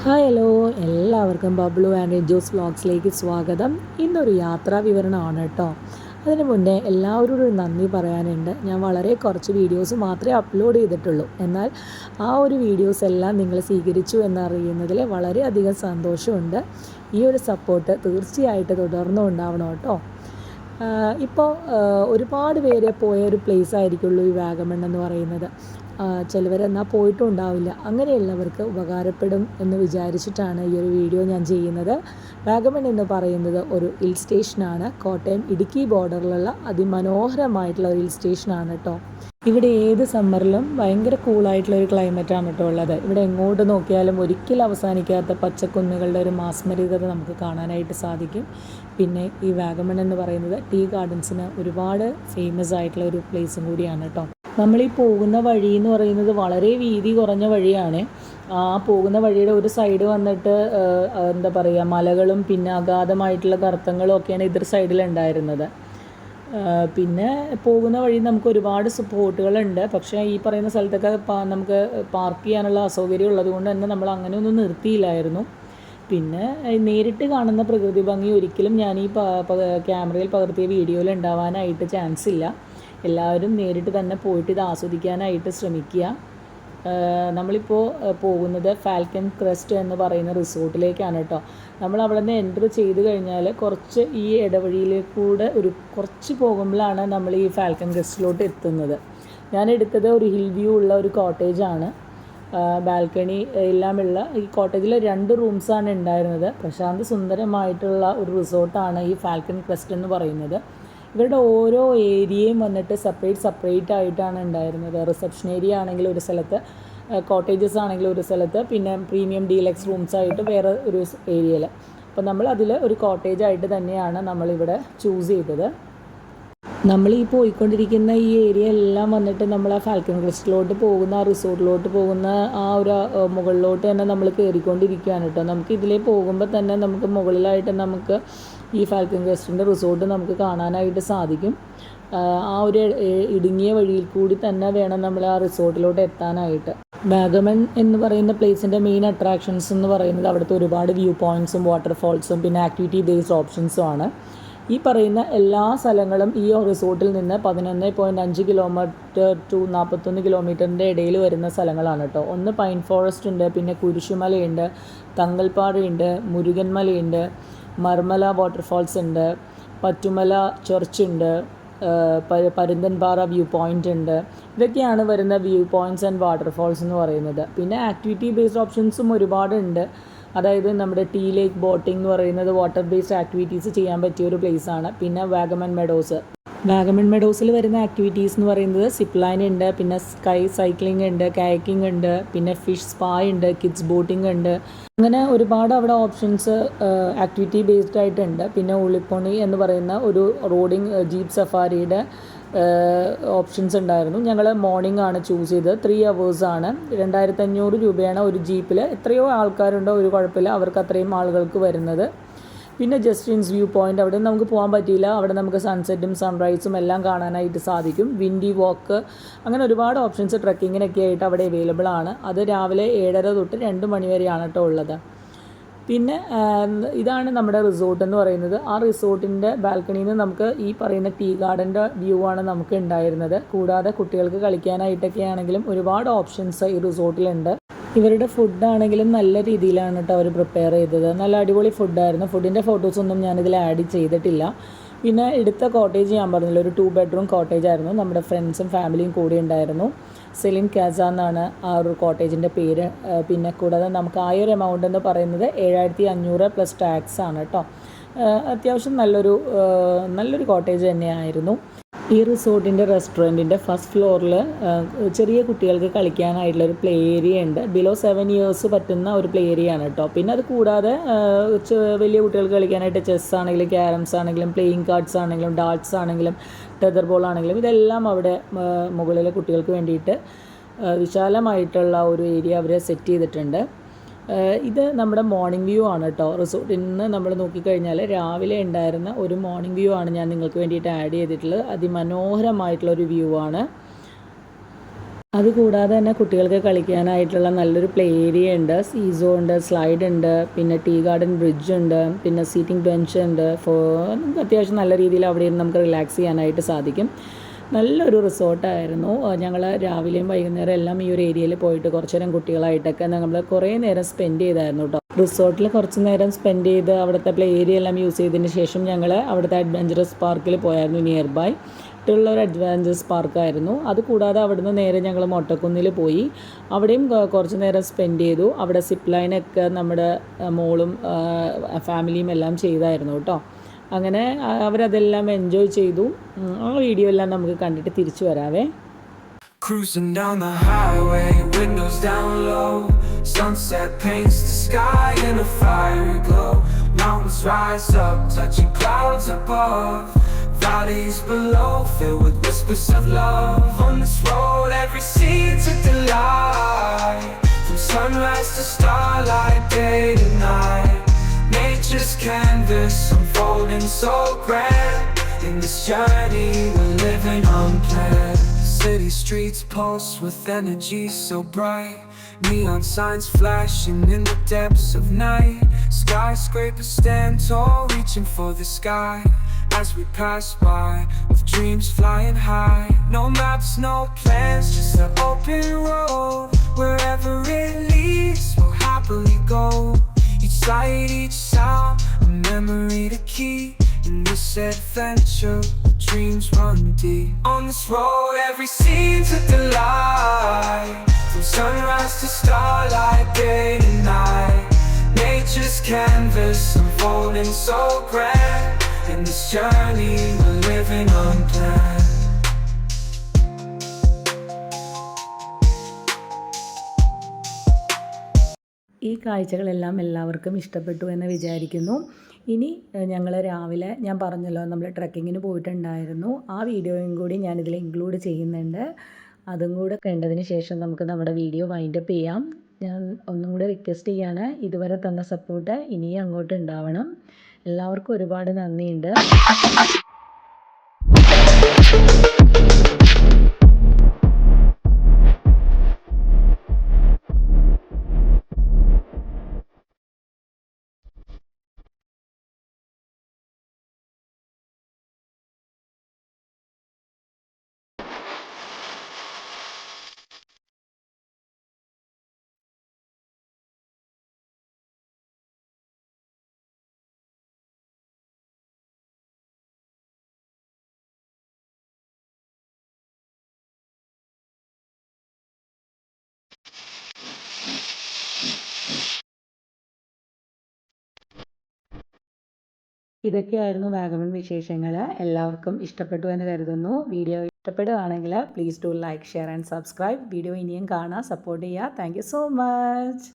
Hi hello, എല്ലാവർക്കും Bablu and Jose വ്ളോഗ്സിലേക്ക് സ്വാഗതം. ഇന്നൊരു യാത്രാ വിവരണമാണ് കേട്ടോ. അതിന് മുന്നേ എല്ലാവരോടും ഒരു നന്ദി പറയാനുണ്ട്. ഞാൻ വളരെ കുറച്ച് വീഡിയോസ് മാത്രമേ അപ്ലോഡ് ചെയ്തിട്ടുള്ളൂ. എന്നാൽ ആ ഒരു വീഡിയോസ് എല്ലാം നിങ്ങൾ സ്വീകരിച്ചു എന്നറിയുന്നതിൽ വളരെയധികം സന്തോഷമുണ്ട്. ഈ ഒരു സപ്പോർട്ട് തീർച്ചയായിട്ടും തുടർന്നും ഉണ്ടാവണം കേട്ടോ. ഇപ്പോൾ ഒരുപാട് പേര് പോയ ഒരു പ്ലേസ് ആയിരിക്കുള്ളൂ ഈ വാഗമൺ എന്ന് പറയുന്നത്. ചിലവരെന്നാൽ പോയിട്ടും ഉണ്ടാവില്ല. അങ്ങനെയുള്ളവർക്ക് ഉപകാരപ്പെടും എന്ന് വിചാരിച്ചിട്ടാണ് ഈ ഒരു വീഡിയോ ഞാൻ ചെയ്യുന്നത്. വാഗമൺ എന്ന് പറയുന്നത് ഒരു ഹിൽ സ്റ്റേഷനാണ്. കോട്ടയം ഇടുക്കി ബോർഡറിലുള്ള അതിമനോഹരമായിട്ടുള്ള ഒരു ഹിൽ സ്റ്റേഷനാണ് കേട്ടോ. ഇവിടെ ഏത് സമ്മറിലും ഭയങ്കര കൂളായിട്ടുള്ള ഒരു ക്ലൈമറ്റാണ് കേട്ടോ ഉള്ളത്. ഇവിടെ എങ്ങോട്ട് നോക്കിയാലും ഒരിക്കലും അവസാനിക്കാത്ത പച്ചക്കുന്നുകളുടെ ഒരു മാസ്മരികത നമുക്ക് കാണാനായിട്ട് സാധിക്കും. പിന്നെ ഈ വാഗമൺ എന്ന് പറയുന്നത് ടീ ഗാർഡൻസിന് ഒരുപാട് ഫേമസ് ആയിട്ടുള്ള ഒരു പ്ലേസും കൂടിയാണ് കേട്ടോ. നമ്മളീ പോകുന്ന വഴി എന്ന് പറയുന്നത് വളരെ വീതി കുറഞ്ഞ വഴിയാണ്. ആ പോകുന്ന വഴിയുടെ ഒരു സൈഡ് വന്നിട്ട് എന്താ പറയുക, മലകളും പിന്നെ അഗാധമായിട്ടുള്ള ഗർത്തങ്ങളും ഒക്കെയാണ് ഇതർ സൈഡിലുണ്ടായിരുന്നത്. പിന്നെ പോകുന്ന വഴി നമുക്ക് ഒരുപാട് സ്പോട്ടുകളുണ്ട്. പക്ഷേ ഈ പറയുന്ന സ്ഥലത്തൊക്കെ നമുക്ക് പാർക്ക് ചെയ്യാനുള്ള അസൗകര്യം ഉള്ളത് കൊണ്ട് തന്നെ നമ്മൾ അങ്ങനെയൊന്നും നിർത്തിയില്ലായിരുന്നു. പിന്നെ നേരിട്ട് കാണുന്ന പ്രകൃതി ഭംഗി ഒരിക്കലും ഞാൻ ഈ ക്യാമറയിൽ പകർത്തിയ വീഡിയോയിൽ ഉണ്ടാവാനായിട്ട് ചാൻസ് ഇല്ല. എല്ലാവരും നേരിട്ട് തന്നെ പോയിട്ട് ഇത് ആസ്വദിക്കാനായിട്ട് ശ്രമിക്കുക. നമ്മളിപ്പോൾ പോകുന്നത് ഫാൽക്കൺ ക്രസ്റ്റ് എന്ന് പറയുന്ന റിസോർട്ടിലേക്കാണ് കേട്ടോ. നമ്മൾ അവിടെ നിന്ന് എൻ്റർ ചെയ്ത് കഴിഞ്ഞാൽ കുറച്ച് ഈ ഇടവഴിയിലേക്കൂടെ കുറച്ച് പോകുമ്പോഴാണ് നമ്മൾ ഈ ഫാൽക്കൺ ക്രസ്റ്റിലോട്ട് എത്തുന്നത്. ഞാൻ എടുത്തത് ഒരു ഹിൽ വ്യൂ ഉള്ള ഒരു കോട്ടേജാണ്. ബാൽക്കണി എല്ലാമുള്ള ഈ കോട്ടേജിൽ 2 റൂംസാണ് ഉണ്ടായിരുന്നത്. പ്രശാന്ത സുന്ദരമായിട്ടുള്ള ഒരു റിസോർട്ടാണ് ഈ ഫാൽക്കൺ ക്രസ്റ്റ് എന്ന് പറയുന്നത്. ഇവരുടെ ഓരോ ഏരിയയും വന്നിട്ട് സെപ്പറേറ്റ് ആയിട്ടാണ് ഉണ്ടായിരുന്നത്. റിസപ്ഷൻ ഏരിയ ആണെങ്കിൽ ഒരു സ്ഥലത്ത്, കോട്ടേജസ് ആണെങ്കിൽ ഒരു സ്ഥലത്ത്, പിന്നെ പ്രീമിയം ഡീലക്സ് റൂംസ് ആയിട്ട് വേറെ ഒരു ഏരിയയിൽ. അപ്പോൾ നമ്മൾ അതിൽ ഒരു കോട്ടേജായിട്ട് തന്നെയാണ് നമ്മളിവിടെ ചൂസ് ചെയ്തത്. നമ്മൾ ഈ പോയിക്കൊണ്ടിരിക്കുന്ന ഈ ഏരിയ എല്ലാം വന്നിട്ട് നമ്മൾ ആ ഫാൽക്കൺ ക്രസ്റ്റിലോട്ട് പോകുന്ന, ആ റിസോർട്ടിലോട്ട് പോകുന്ന ആ ഒരു മുകളിലോട്ട് തന്നെ നമ്മൾ കയറിക്കൊണ്ടിരിക്കുകയാണ് കേട്ടോ. നമുക്ക് ഇതിലേ പോകുമ്പോൾ തന്നെ നമുക്ക് മുകളിലായിട്ട് നമുക്ക് ഈ ഫാൽക്കൺ ക്രസ്റ്റിൻ്റെ റിസോർട്ട് നമുക്ക് കാണാനായിട്ട് സാധിക്കും. ആ ഒരു ഇടുങ്ങിയ വഴിയിൽ കൂടി തന്നെ വേണം നമ്മൾ ആ റിസോർട്ടിലോട്ട് എത്താനായിട്ട്. വാഗമൺ എന്ന് പറയുന്ന പ്ലേസിൻ്റെ മെയിൻ അട്രാക്ഷൻസ് എന്ന് പറയുന്നത് അവിടുത്തെ ഒരുപാട് വ്യൂ പോയിൻറ്റ്സും വാട്ടർഫോൾസും പിന്നെ ആക്ടിവിറ്റി ബേസ്ഡ് ഓപ്ഷൻസും ആണ്. ഈ പറയുന്ന എല്ലാ സ്ഥലങ്ങളും ഈ റിസോർട്ടിൽ നിന്ന് 11.5 കിലോമീറ്റർ ടു 41 കിലോമീറ്ററിൻ്റെ ഇടയിൽ വരുന്ന സ്ഥലങ്ങളാണ് കേട്ടോ. ഒന്ന് പൈൻ ഫോറസ്റ്റ് ഉണ്ട്, പിന്നെ കുരിശുമലയുണ്ട്, തങ്ങൽപ്പാറയുണ്ട്, മുരുകൻമലയുണ്ട്, മർമല വാട്ടർഫാൾസ് ഉണ്ട്, പറ്റുമല ചർച്ച് ഉണ്ട്, പരുന്തൻപാറ വ്യൂ പോയിൻ്റ് ഉണ്ട്. ഇതൊക്കെയാണ് വരുന്ന വ്യൂ പോയിൻറ്റ്സ് ആൻഡ് വാട്ടർഫാൾസ് എന്ന് പറയുന്നത്. പിന്നെ ആക്ടിവിറ്റി ബേസ്ഡ് ഓപ്ഷൻസും ഒരുപാടുണ്ട്. അതായത് നമ്മുടെ ടീ ലേക്ക് ബോട്ടിംഗ് എന്ന് പറയുന്നത് വാട്ടർ ബേസ്ഡ് ആക്ടിവിറ്റീസ് ചെയ്യാൻ പറ്റിയ ഒരു പ്ലേസാണ്. പിന്നെ വാഗമൺ മെഡോസിൽ വരുന്ന ആക്ടിവിറ്റീസ് എന്ന് പറയുന്നത് സിപ്പ് ലൈൻ ഉണ്ട്, പിന്നെ സ്കൈ സൈക്ലിംഗ് ഉണ്ട്, കയാക്കിംഗ് ഉണ്ട്, പിന്നെ ഫിഷ് സ്പാ ഉണ്ട്, കിഡ്സ് ബോട്ടിംഗ് ഉണ്ട്. അങ്ങനെ ഒരുപാട് അവിടെ ഓപ്ഷൻസ് ആക്ടിവിറ്റി ബേസ്ഡ് ആയിട്ടുണ്ട്. പിന്നെ ഉളിപ്പൊണി എന്ന് പറയുന്ന ഒരു റോഡിങ് ജീപ്പ് സഫാരിയുടെ ഓപ്ഷൻസ് ഉണ്ടായിരുന്നു. ഞങ്ങൾ മോർണിംഗ് ആണ് ചൂസ് ചെയ്തത്. 3 hours ആണ്. 2500 രൂപയാണ് ഒരു ജീപ്പിൽ. എത്രയോ ആൾക്കാരുണ്ടോ ഒരു കുഴപ്പമില്ല, അവർക്ക് അത്രയും ആളുകൾക്ക് വരുന്നത്. പിന്നെ ജസ്റ്റിൻസ് വ്യൂ പോയിൻ്റ്, അവിടെ നമുക്ക് പോകാൻ പറ്റിയില്ല. അവിടെ നമുക്ക് സൺസെറ്റും സൺറൈസും എല്ലാം കാണാനായിട്ട് സാധിക്കും. വിൻഡി വാക്ക്, അങ്ങനെ ഒരുപാട് ഓപ്ഷൻസ് ട്രക്കിങ്ങിനൊക്കെ ആയിട്ട് അവിടെ അവൈലബിൾ ആണ്. അത് രാവിലെ 7:30 തൊട്ട് 2 മണി വരെയാണ് കേട്ടോ ഉള്ളത്. പിന്നെ ഇതാണ് നമ്മുടെ റിസോർട്ട് എന്ന് പറയുന്നത്. ആ റിസോർട്ടിൻ്റെ ബാൽക്കണിയിൽ നിന്ന് നമുക്ക് ഈ പറയുന്ന ടീ ഗാർഡൻ്റെ വ്യൂ ആണ് നമുക്ക് ഉണ്ടായിരുന്നത്. കൂടാതെ കുട്ടികൾക്ക് കളിക്കാനായിട്ടൊക്കെ ആണെങ്കിലും ഒരുപാട് ഓപ്ഷൻസ് ഈ റിസോർട്ടിലുണ്ട്. ഇവരുടെ ഫുഡാണെങ്കിലും നല്ല രീതിയിലാണ് കേട്ടോ അവർ പ്രിപ്പയർ ചെയ്തത്. നല്ല അടിപൊളി ഫുഡായിരുന്നു. ഫുഡിൻ്റെ ഫോട്ടോസൊന്നും ഞാനിതിൽ ആഡ് ചെയ്തിട്ടില്ല. പിന്നെ എടുത്ത കോട്ടേജ് ഞാൻ പറഞ്ഞില്ല, ഒരു 2 bedroom കോട്ടേജ് ആയിരുന്നു. നമ്മുടെ ഫ്രണ്ട്സും ഫാമിലിയും കൂടി ഉണ്ടായിരുന്നു. സെലിൻ കാസ എന്നാണ് ആ ഒരു കോട്ടേജിൻ്റെ പേര്. പിന്നെ കൂടാതെ നമുക്ക് ആ ഒരു എമൗണ്ട് എന്ന് പറയുന്നത് 7500 പ്ലസ് ടാക്സ് ആണ് കേട്ടോ. അത്യാവശ്യം നല്ലൊരു കോട്ടേജ് തന്നെയായിരുന്നു. ഈ റിസോർട്ടിൻ്റെ റെസ്റ്റോറൻറ്റിൻ്റെ ഫസ്റ്റ് ഫ്ലോറിൽ ചെറിയ കുട്ടികൾക്ക് കളിക്കാനായിട്ടുള്ളൊരു പ്ലേ ഏരിയ ഉണ്ട്. ബിലോ 7 years പറ്റുന്ന ഒരു പ്ലേ ഏരിയ ആണ് കേട്ടോ. പിന്നെ അത് കൂടാതെ വലിയ കുട്ടികൾക്ക് കളിക്കാനായിട്ട് ചെസ് ആണെങ്കിലും ക്യാരംസ് ആണെങ്കിലും പ്ലേയിങ് കാർഡ്സ് ആണെങ്കിലും ഡാർട്സ് ആണെങ്കിലും ടെതർ ബോൾ ആണെങ്കിലും ഇതെല്ലാം അവിടെ മുകളിലെ കുട്ടികൾക്ക് വേണ്ടിയിട്ട് വിശാലമായിട്ടുള്ള ഒരു ഏരിയ അവർ സെറ്റ് ചെയ്തിട്ടുണ്ട്. ഇത് നമ്മുടെ മോർണിംഗ് വ്യൂ ആണ് കേട്ടോ. റിസോർട്ടിൽ നിന്ന് നമ്മൾ നോക്കിക്കഴിഞ്ഞാൽ രാവിലെ ഉണ്ടായിരുന്ന ഒരു മോർണിംഗ് വ്യൂ ആണ് ഞാൻ നിങ്ങൾക്ക് വേണ്ടിയിട്ട് ആഡ് ചെയ്തിട്ടുള്ളത്. അതിമനോഹരമായിട്ടുള്ളൊരു വ്യൂ ആണ്. അതുകൂടാതെ തന്നെ കുട്ടികൾക്ക് കളിക്കാനായിട്ടുള്ള നല്ലൊരു പ്ലേ ഏരിയ ഉണ്ട്, സീസോ ഉണ്ട്, സ്ലൈഡ് ഉണ്ട്, പിന്നെ ടീ ഗാർഡൻ ബ്രിഡ്ജ് ഉണ്ട്, പിന്നെ സീറ്റിംഗ് ബെഞ്ച് ഉണ്ട്. നമുക്ക് അത്യാവശ്യം നല്ല രീതിയിൽ അവിടെ ഇരുന്ന് നമുക്ക് റിലാക്സ് ചെയ്യാനായിട്ട് സാധിക്കും. നല്ലൊരു റിസോർട്ടായിരുന്നു. ഞങ്ങൾ രാവിലെയും വൈകുന്നേരം എല്ലാം ഈ ഒരു ഏരിയയിൽ പോയിട്ട് കുറച്ച് നേരം കുട്ടികളായിട്ടൊക്കെ നമ്മൾ കുറേ നേരം സ്പെൻഡ് ചെയ്തായിരുന്നു കേട്ടോ. റിസോർട്ടിൽ കുറച്ച് നേരം സ്പെൻഡ് ചെയ്ത് അവിടുത്തെ പ്ലേ ഏരിയ എല്ലാം യൂസ് ചെയ്തതിന് ശേഷം ഞങ്ങൾ അവിടുത്തെ അഡ്വഞ്ചറസ് പാർക്കിൽ പോയായിരുന്നു. നിയർ ബൈ ഉള്ള ഒരു അഡ്വഞ്ചറസ് പാർക്കായിരുന്നു. അതുകൂടാതെ അവിടുന്ന് നേരെ ഞങ്ങൾ മൊട്ടക്കുന്നിൽ പോയി. അവിടെയും കുറച്ച് നേരം സ്പെൻഡ് ചെയ്തു. അവിടെ സിപ്പ് ലൈനൊക്കെ നമ്മുടെ മോളും ഫാമിലിയും എല്ലാം ചെയ്തായിരുന്നു കേട്ടോ. അങ്ങനെ അവരതെല്ലാം എൻജോയ് ചെയ്തു. ആ വീഡിയോ എല്ലാം നമുക്ക് കണ്ടിട്ട് തിരിച്ചു വരാവേ. Cruising down the highway, windows down low. Sunset paints the sky in a fiery glow. Mountains rise up, touching clouds above. Valleys below, filled with whispers of love. On this road, every scene's a delight. From sunrise to starlight, day to night. Nature's canvas unfolding so grand. In this journey, we're living unplanned. City streets pulse with energy so bright. Neon signs flashing in the depths of night. Skyscrapers stand tall, reaching for the sky. As we pass by, with dreams flying high. No maps, no plans, just an open road. Wherever it leads, we'll happily go. Each sight, each sound, a memory to keep. In this adventure, dreams run deep. On this road, every scene's a delight. From sunrise to starlight, day to night. Nature's canvas unfolding so grand. In this journey, we're living unplanned. ഈ കാഴ്ചകളെല്ലാം എല്ലാവർക്കും ഇഷ്ടപ്പെട്ടു എന്ന് വിചാരിക്കുന്നു. ഇനി ഞങ്ങൾ രാവിലെ ഞാൻ പറഞ്ഞല്ലോ നമ്മൾ ട്രക്കിങ്ങിന് പോയിട്ടുണ്ടായിരുന്നു. ആ വീഡിയോയും കൂടി ഞാനിതിൽ ഇൻക്ലൂഡ് ചെയ്യുന്നുണ്ട്. അതും കൂടെ കണ്ടതിന് ശേഷം നമുക്ക് നമ്മുടെ വീഡിയോ വൈൻഡപ്പ് ചെയ്യാം. ഞാൻ ഒന്നും കൂടെ റിക്വസ്റ്റ് ചെയ്യാണ്, ഇതുവരെ തന്ന സപ്പോർട്ട് ഇനിയും അങ്ങോട്ട് ഉണ്ടാവണം. എല്ലാവർക്കും ഒരുപാട് നന്ദിയുണ്ട്. ഇതൊക്കെയായിരുന്നു വാഗമൺ വിശേഷങ്ങൾ. എല്ലാവർക്കും ഇഷ്ടപ്പെട്ടു എന്ന് കരുതുന്നു. വീഡിയോ ഇഷ്ടപ്പെടുകയാണെങ്കിൽ please do like, share and subscribe. Video ഇനിയും കാണാൻ സപ്പോർട്ട് ചെയ്യുക. Thank you so much.